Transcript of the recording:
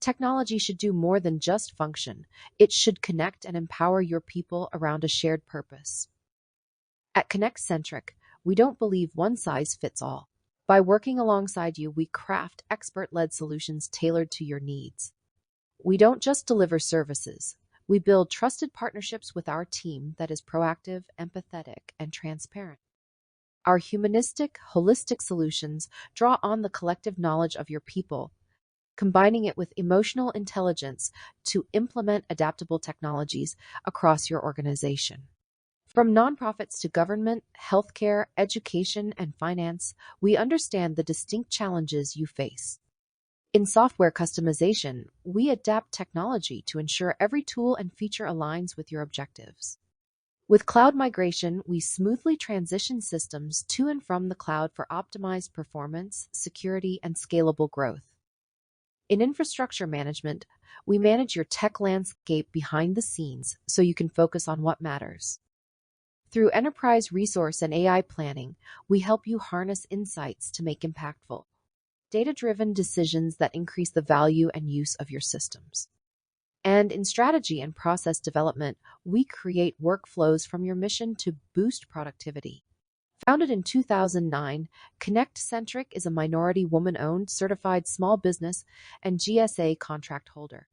Technology should do more than just function. It should connect and empower your people around a shared purpose. At Connect Centric, we don't believe one size fits all. By working alongside you, we craft expert-led solutions tailored to your needs. We don't just deliver services. We build trusted partnerships with our team that is proactive, empathetic, and transparent. Our humanistic, holistic solutions draw on the collective knowledge of your people, combining it with emotional intelligence to implement adaptable technologies across your organization. From nonprofits to government, healthcare, education, and finance, we understand the distinct challenges you face. In software customization, we adapt technology to ensure every tool and feature aligns with your objectives. With cloud migration, we smoothly transition systems to and from the cloud for optimized performance, security, and scalable growth. In infrastructure management, we manage your tech landscape behind the scenes so you can focus on what matters. Through enterprise resource and AI planning, we help you harness insights to make impactful, data-driven decisions that increase the value and use of your systems. And in strategy and process development, we create workflows from your mission to boost productivity. Founded in 2009, Connect Centric is a minority woman-owned certified small business and GSA contract holder.